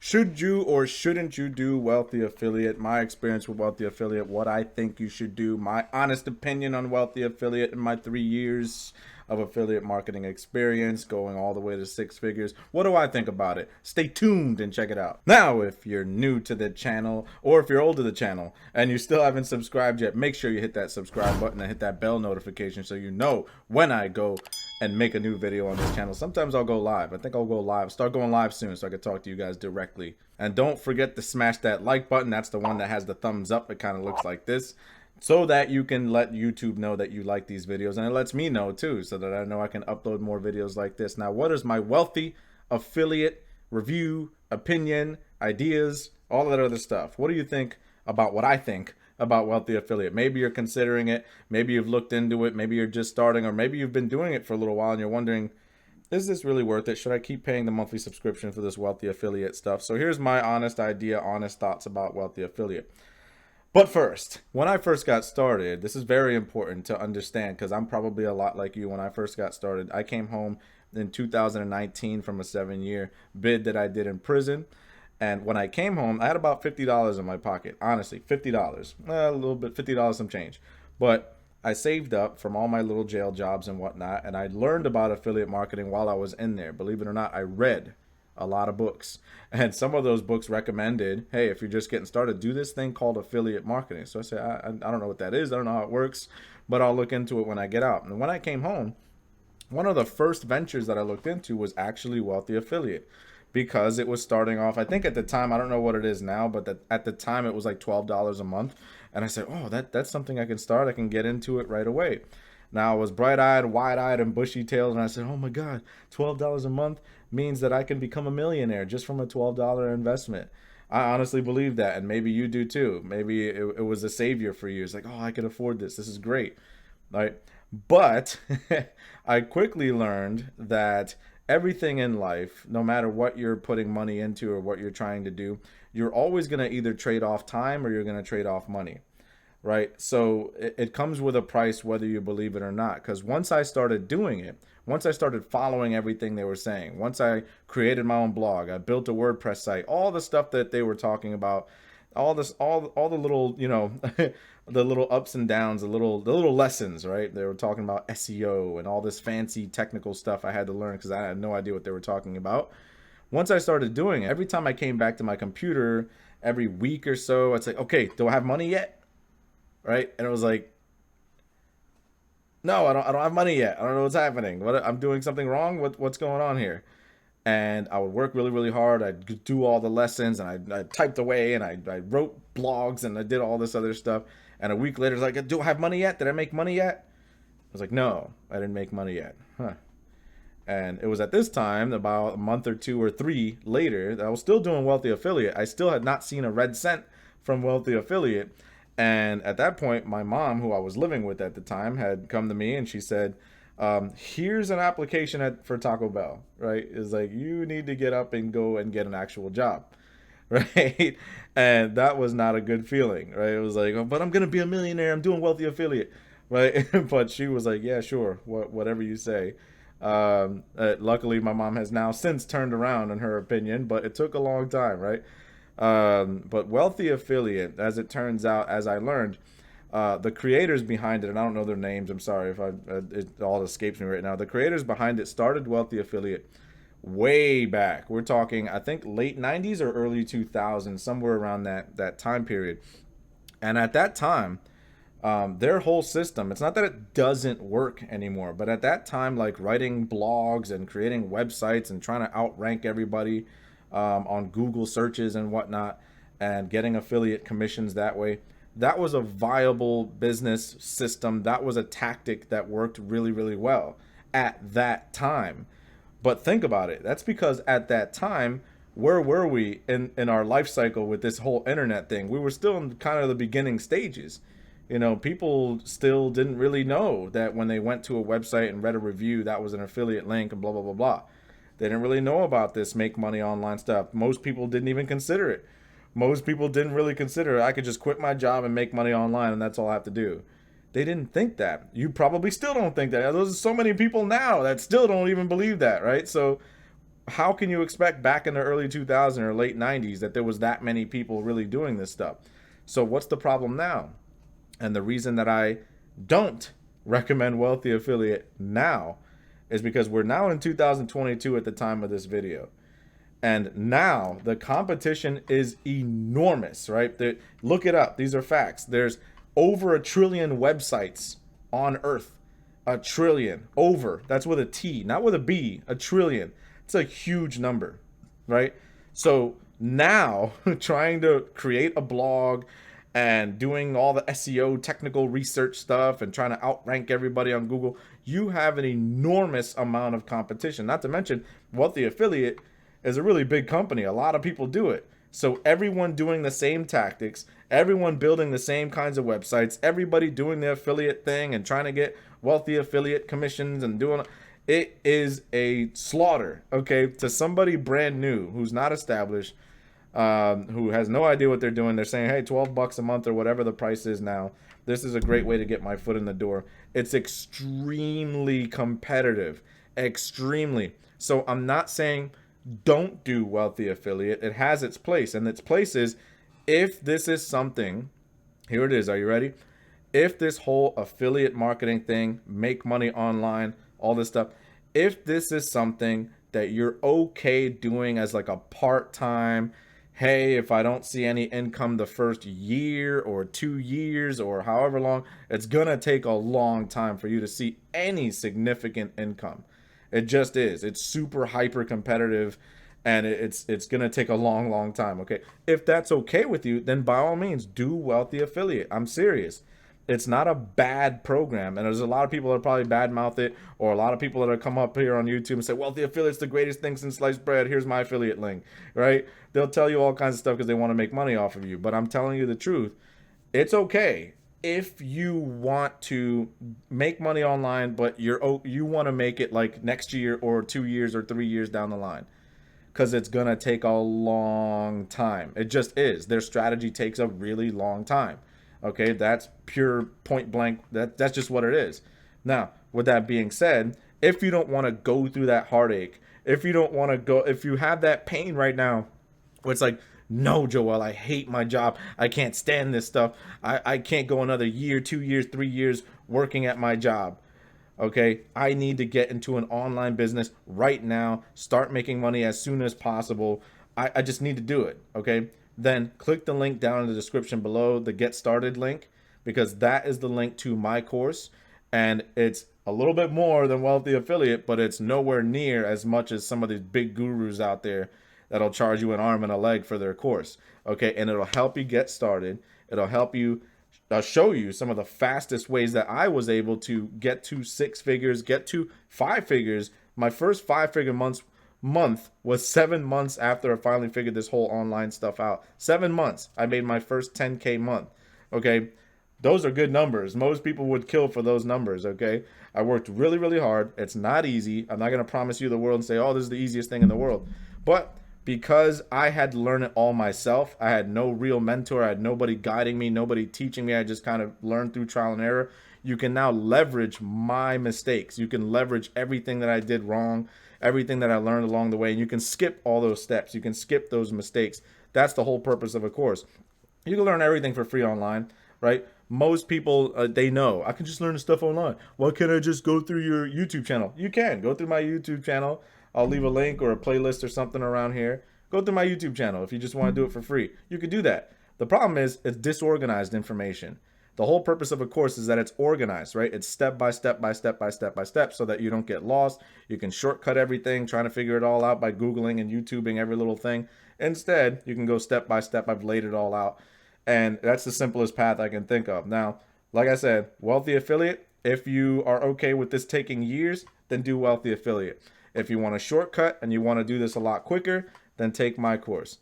Should you or shouldn't you do Wealthy Affiliate? My experience with Wealthy Affiliate, what I think you should do, my honest opinion on Wealthy Affiliate in my 3 years of affiliate marketing experience, going all the way to six figures. What do I think about it? Stay tuned and check it out. Now, if you're new to the channel or if you're old to the channel and you still haven't subscribed yet, make sure you hit that subscribe button and hit that bell notification so you know when I go and make a new video on this channel. Sometimes I'll go live. I think I'll go live, start going live soon so I can talk to you guys directly. And don't forget to smash that like button. That's the one that has the thumbs up. It kind of looks like this, so that you can let YouTube know that you like these videos, and it lets me know too, so that I know I can upload more videos like this. Now, what is my Wealthy Affiliate review, opinion, ideas, all that other stuff? What do you think about what I think about Wealthy Affiliate? Maybe you're considering it, maybe you've looked into it, maybe you're just starting, or maybe you've been doing it for a little while and you're wondering, is this really worth it? Should I keep paying the monthly subscription for this Wealthy Affiliate stuff? So here's my honest idea, honest thoughts about Wealthy Affiliate. But first, when I first got started, this is very important to understand because I'm probably a lot like you. When I first got started, I came home in 2019 from a 7-year bid that I did in prison. And when I came home, I had about $50 in my pocket. Honestly, $50. A little bit, $50 some change. But I saved up from all my little jail jobs and whatnot, and I learned about affiliate marketing while I was in there. Believe it or not, I read a lot of books, and some of those books recommended, hey, if you're just getting started, do this thing called affiliate marketing. So I said, I don't know what that is, I don't know how it works, but I'll look into it when I get out. And when I came home, one of the first ventures that I looked into was actually Wealthy Affiliate, because it was starting off, I think at the time, I don't know what it is now, but at the time it was like $12 a month. And I said, oh, that's something I can start. I can get into it right away. Now I was bright-eyed, wide-eyed, and bushy-tailed, and I said, oh my God, $12 a month means that I can become a millionaire just from a $12 investment. I honestly believe that, and maybe you do too. Maybe it was a savior for you. It's like, oh, I can afford this. This is great, right? But I quickly learned that everything in life, no matter what you're putting money into or what you're trying to do, you're always going to either trade off time or you're going to trade off money, right? So it comes with a price whether you believe it or not. Because once I started doing it, once I started following everything they were saying, once I created my own blog, I built a WordPress site, all the stuff that they were talking about, all this, all the little, the little ups and downs, the little lessons, right? They were talking about SEO and all this fancy technical stuff I had to learn because I had no idea what they were talking about. Once I started doing it, every time I came back to my computer, every week or so, I'd say, okay, do I have money yet? Right? And it was like, no, I don't have money yet. I don't know what's happening. I'm doing something wrong. What's going on here? And I would work really, really hard. I'd do all the lessons, and I typed away, and I wrote blogs, and I did all this other stuff. And a week later, it's like, do I have money yet? Did I make money yet? I was like, no, I didn't make money yet. Huh. And it was at this time, about a month or two or three later, that I was still doing Wealthy Affiliate. I still had not seen a red cent from Wealthy Affiliate. And at that point, my mom, who I was living with at the time, had come to me and she said, here's an application for Taco Bell, right? It's like, you need to get up and go and get an actual job, right? And that was not a good feeling, right? It was like, oh, but I'm going to be a millionaire. I'm doing Wealthy Affiliate, right? But she was like, yeah, sure, whatever you say. Luckily, my mom has now since turned around in her opinion, but it took a long time, right? But Wealthy Affiliate, as it turns out, as I learned, the creators behind it, and I don't know their names, I'm sorry if it all escapes me right now. The creators behind it started Wealthy Affiliate way back. We're talking, I think, late 90s or early 2000s, somewhere around that time period. And at that time, their whole system, it's not that it doesn't work anymore, but at that time, like writing blogs and creating websites and trying to outrank everybody on Google searches and whatnot, and getting affiliate commissions that way, that was a viable business system. That was a tactic that worked really, really well at that time. But think about it. That's because at that time, where were we in our life cycle with this whole internet thing? We were still in kind of the beginning stages. People still didn't really know that when they went to a website and read a review, that was an affiliate link and blah, blah, blah, blah. They didn't really know about this make money online stuff. Most people didn't even consider it. Most people didn't really consider it. I could just quit my job and make money online and that's all I have to do. They didn't think that. You probably still don't think that. There's so many people now that still don't even believe that, right? So How can you expect back in the early 2000s or late 90s that there was that many people really doing this stuff? So what's the problem now? And the reason that I don't recommend Wealthy Affiliate now is because we're now in 2022 at the time of this video. And now the competition is enormous, right? Look it up. These are facts. There's over 1 trillion websites on Earth. 1 trillion. Over. That's with a T, not with a B. 1 trillion. It's a huge number, right? So now trying to create a blog and doing all the SEO technical research stuff and trying to outrank everybody on Google, you have an enormous amount of competition. Not to mention, Wealthy Affiliate is a really big company. A lot of people do it. So everyone doing the same tactics, everyone building the same kinds of websites, everybody doing the affiliate thing and trying to get wealthy affiliate commissions and doing it is a slaughter, okay, to somebody brand new who's not established, who has no idea what they're doing. They're saying, hey, $12 a month or whatever the price is now. This is a great way to get my foot in the door. It's extremely competitive, extremely. So I'm not saying don't do Wealthy Affiliate. It has its place, and its place is if this is something, here it is. Are you ready? If this whole affiliate marketing thing, make money online, all this stuff, if this is something that you're okay doing as like a part-time, hey, if I don't see any income the first year or 2 years or however long, it's gonna take a long time for you to see any significant income. It just is. It's super hyper competitive, and it's gonna take a long time. Okay, if that's okay with you, then by all means do Wealthy Affiliate. I'm serious. It's not a bad program, and there's a lot of people that probably badmouth it, or a lot of people that have come up here on YouTube and say, Wealthy Affiliate's the greatest thing since sliced bread. Here's my affiliate link, right? They'll tell you all kinds of stuff because they want to make money off of you. But I'm telling you the truth. It's okay if you want to make money online, but you want to make it like next year or 2 years or 3 years down the line, because it's gonna take a long time. It just is. Their strategy takes a really long time. Okay, that's pure point blank. That's just what it is. Now, with that being said, if you don't want to go through that heartache, if you don't want to go, if you have that pain right now, where it's like, no, Joel, I hate my job. I can't stand this stuff. I can't go another year, 2 years, 3 years working at my job. Okay, I need to get into an online business right now, start making money as soon as possible. I just need to do it. Okay, then click the link down in the description below, the Get Started link, because that is the link to my course. And it's a little bit more than Wealthy Affiliate, but it's nowhere near as much as some of these big gurus out there that'll charge you an arm and a leg for their course. Okay, and it'll help you get started. It'll help you show you some of the fastest ways that I was able to get to 6 figures, get to 5 figures. My first 5-figure month was 7 months after I finally figured this whole online stuff out. 7 months, I made my first 10K month. Okay, those are good numbers. Most people would kill for those numbers. Okay, I worked really hard. It's not easy. I'm not gonna promise you the world and say, oh, this is the easiest thing in the world, but because I had to learn it all myself, I had no real mentor, I had nobody guiding me, nobody teaching me, I just kind of learned through trial and error. You can now leverage my mistakes. You can leverage everything that I did wrong, everything that I learned along the way, and you can skip all those steps. You can skip those mistakes. That's the whole purpose of a course. You can learn everything for free online, right? Most people, they know, I can just learn the stuff online. Why can't I just go through your YouTube channel? You can. Go through my YouTube channel. I'll leave a link or a playlist or something around here. Go through my YouTube channel if you just want to do it for free. You could do that. The problem is it's disorganized information. The whole purpose of a course is that it's organized, right? It's step by step by step by step by step so that you don't get lost. You can shortcut everything, trying to figure it all out by Googling and YouTubing every little thing. Instead, you can go step by step. I've laid it all out. And that's the simplest path I can think of. Now, like I said, Wealthy Affiliate, if you are okay with this taking years, then do Wealthy Affiliate. If you want a shortcut and you want to do this a lot quicker, then take my course.